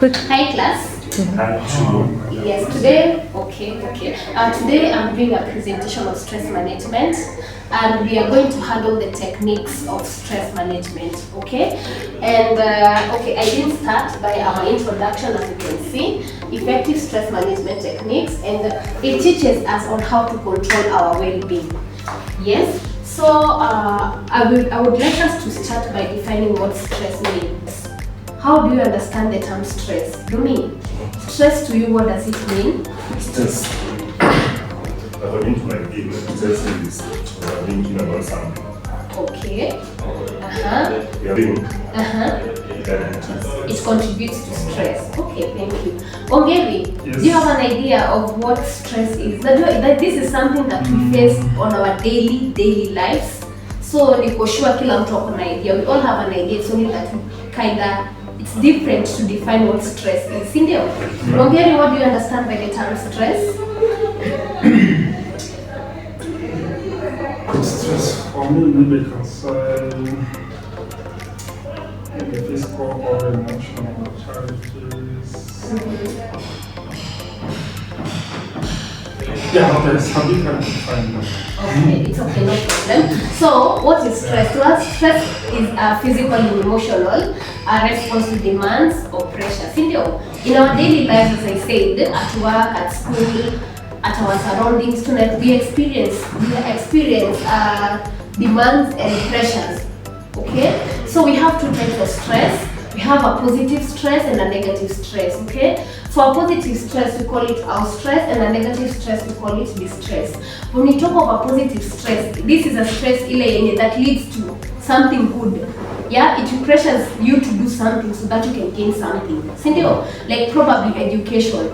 Hi class. Yes, today, today I'm doing a presentation of stress management, and we are going to handle the techniques of stress management, okay? And I didn't start by our introduction, as you can see, effective stress management techniques, and it teaches us on how to control our well-being. Yes, so I would like us to start by defining what stress means. How do you understand the term stress? Domi, stress to you, what does it mean? Stress. According to my game, stress is thinking about something. Okay. It contributes to stress. Okay, thank you. Ongeri, yes. Do you have an idea of what stress is? That this is something that we face on our daily lives. So niko sure kila mtu ako na idea. We all have an idea. It's only that it's different to define what stress is. Sindio? Ongeri, what do you understand by the term stress? Stress for me maybe concern maybe physical or emotional challenges. Yeah, okay, some you can define that. Okay, it's okay, no problem. So, what is stress? To us, stress is a physical and emotional response to demands or pressure. Sindio? In our daily lives, as I said, at work, at school, at our surroundings, tonight we experience demands and pressures. Okay, so we have two types of stress. We have a positive stress and a negative stress. Okay, for a positive stress we call it eustress, and a negative stress we call it distress. When we talk of a positive stress, this is a stress that leads to something good. Yeah, it pressures you to do something so that you can gain something. Sindio? Like probably education.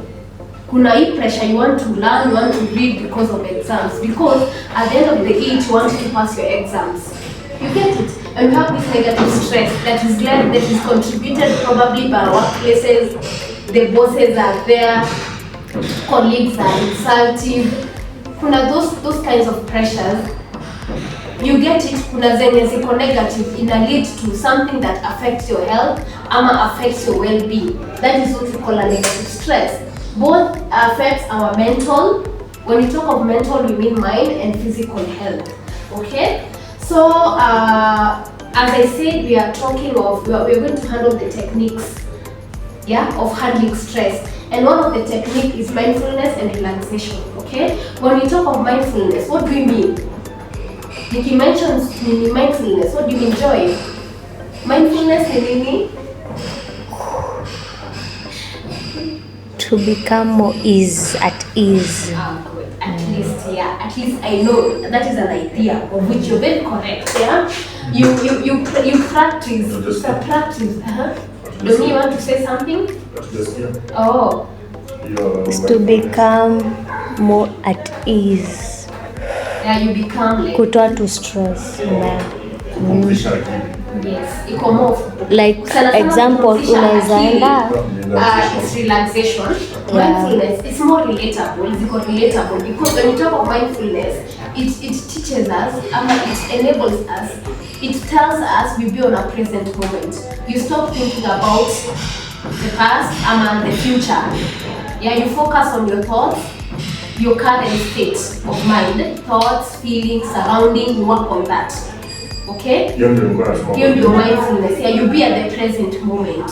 Kuna hii pressure, you want to learn, you want to read because of exams, because at the end of the day you want to pass your exams. You get it? And we have this negative stress that is contributed probably by workplaces. The bosses are there, colleagues are insulting. Kuna those kinds of pressures. You get it? Kuna zenye ziko negative ina lead to something that affects your health ama affects your well-being. That is what we call a negative stress. Both affects our mental. When you talk of mental, we mean mind and physical health. Okay? So, as I said, we are going to handle the techniques, of handling stress. And one of the techniques is mindfulness and relaxation. Okay? When we talk of mindfulness, what do we mean? Nikki mentions mindfulness. What do you enjoy? Mindfulness is meaning to become more at ease. Good. At least I know that is an idea of which you're very correct. Yeah, you practice. It's a practice. Don't you want to say something? Oh. It's to become more at ease. Yeah, you become like kutoa to stress. Yes, like example unaweza enda it's relaxation. Mindfulness is more relatable because when you talk of mindfulness, it teaches us, it enables us, it tells us we be on a present moment. You stop thinking about the past and the future. Yeah, you focus on your thoughts, your current state of mind, thoughts, feelings, surrounding, you work on that. Okay? You're mindfulness. Yeah, you be at the present moment.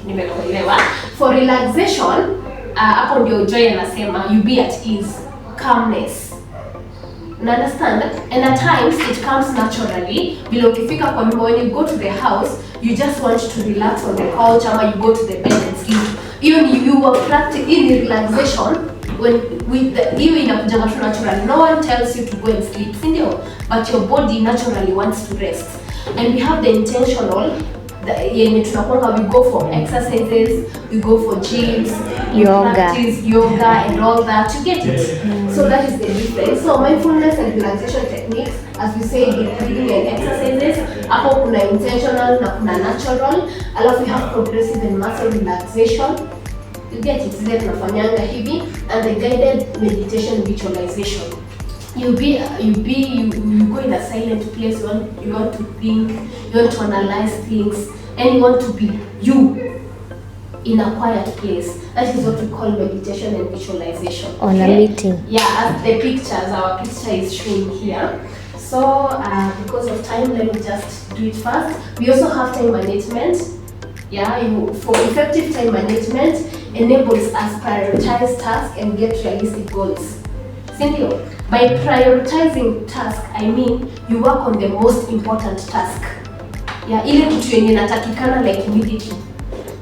Nimekuelewa. For relaxation, hapo ndio Joy anasema you be at ease, calmness. Understand? And at times it comes naturally. Bila ukifika kwa nyumba, when you go to the house, you just want to relax on the couch, or you go to the bed and sleep. Even you are practicing relaxation. When hiyo inakuja naturally, no one tells you to go and sleep, sindio? But your body naturally wants to rest. And we have the intentional, we go for exercises, we go for gyms, practice yoga and all that. You get it? So that is the difference. So mindfulness and relaxation techniques, as we say, in breathing and exercises, hapo kuna intentional na kuna natural, alafu we have progressive and muscle relaxation. You get it? Zile tunafanyanga hivi, and the guided meditation visualization. you go in a silent place. You want to think, you want to analyze things, and you want to be you in a quiet place. That is what we call meditation and visualization. On a meeting. Yeah, as the pictures, our picture is showing here. So because of time, let me just do it fast. We also have time management. Yeah, for effective time management enables us prioritize tasks and get realistic goals. Sindio, by prioritizing task, I mean you work on the most important task. Yeah, ile kitu yenye inatakikana like immediately.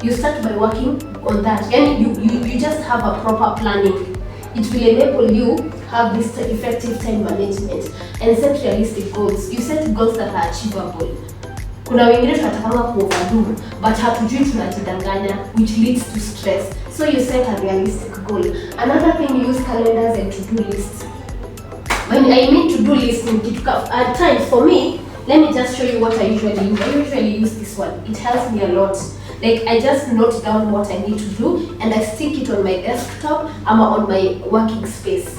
You start by working on that. Yani you just have a proper planning. It will enable you have this effective time management and set realistic goals. You set goals that are achievable. Kuna wengine tunatakanga ku-overdo but hatujui tunajidanganya, which leads to stress. So you set a realistic goal. Another thing, use calendars and to-do lists. When I mean to-do list, at times for me, let me just show you what I usually use. I usually use this one. It helps me a lot. Like I just note down what I need to do and I stick it on my desktop or on my working space.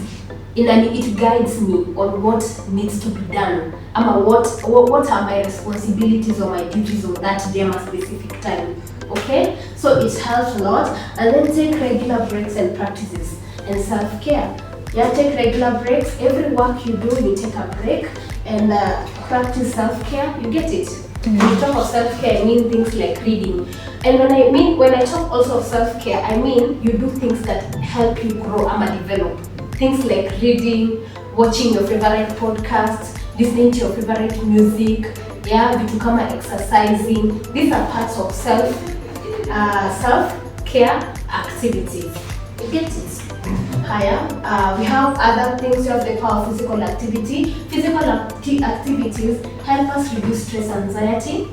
And it guides me on what needs to be done. What are my responsibilities or my duties on that day at a specific time. Okay? So it helps a lot. And then take regular breaks and practices and self-care. Yeah, take regular breaks. Every work you do, you take a break and practice self-care. You get it? When you talk of self-care, I mean things like reading. And when I talk also of self-care, I mean you do things that help you grow and develop. Things like reading, watching your favorite podcasts, listening to your favorite music, yeah, vitu kama exercising. These are parts of self-care activities. You get it? Higher. We have other things. You have the power of physical activity. Physical activities help us reduce stress, anxiety,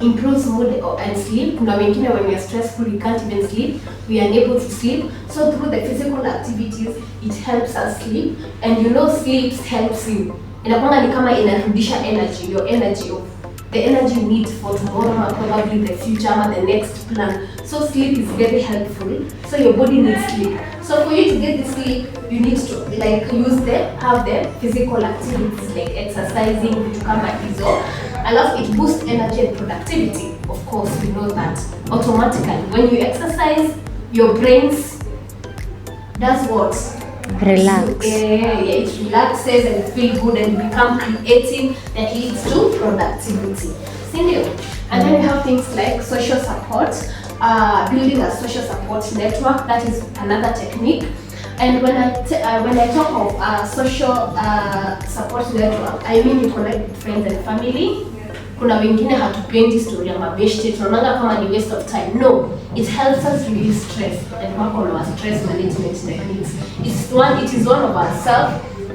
improves mood and sleep. Kuna wengine when we are stressful, we can't even sleep. We are unable to sleep. So through the physical activities, it helps us sleep. And you know, sleep helps you. Inakwanga ni kama inarudisha energy, your energy of the energy you need for tomorrow, probably the future, or the next plan. So sleep is very helpful. So your body needs sleep. So for you to get the sleep, you need to have the physical activities like exercising, to come at hizo. It boosts energy and productivity. Of course, we know that automatically. When you exercise, your brains does what? Relax. It relaxes and it feels good and you become creative. That leads to productivity. And then we have things like social support. Building a social support network, that is another technique. And when I talk of social support network, I mean you connect with friends and family. Kuna wengine hatupendi story ya mabeshte, tunaona kama ni waste of time. No, it helps us release stress and work on our stress management techniques. It is one of our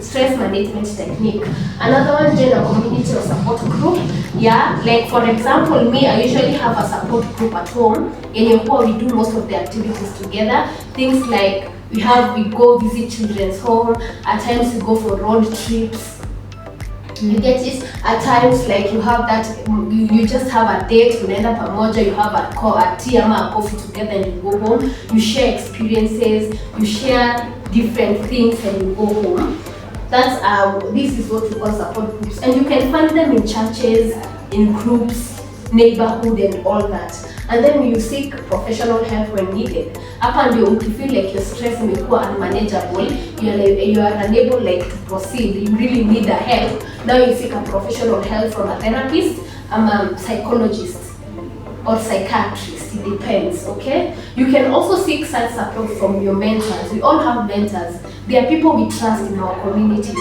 stress management technique. Another one, join a community or support group. Yeah, like for example, me, I usually have a support group at home, and we do most of the activities together. Things like we go visit children's home. At times we go for road trips. You get it? At times, like you have that, you just have a date, unaenda pamoja, you have a tea ama a coffee together and you go home. You share experiences, you share different things and you go home. This is what we call support groups. And you can find them in churches, in groups, neighborhood and all that. And then you seek professional help when needed. Hapa ndio ukifeel like your stress imekuwa unmanageable, you are unable like to proceed, you really need a help. Now you seek a professional help from a therapist, a psychologist or psychiatrist, it depends, okay? You can also seek such support from your mentors. We all have mentors. They are people we trust in our communities.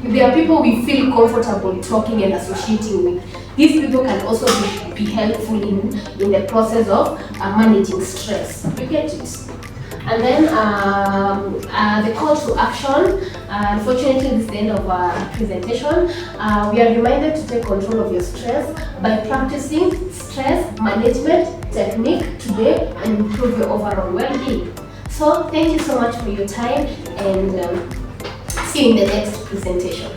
They are people we feel comfortable talking and associating with. These people can also be helpful in the process of managing stress. You get it? And then the call to action. Unfortunately, this is the end of our presentation. We are reminded to take control of your stress by practicing stress management technique today and improve your overall well-being. So thank you so much for your time and see you in the next presentation.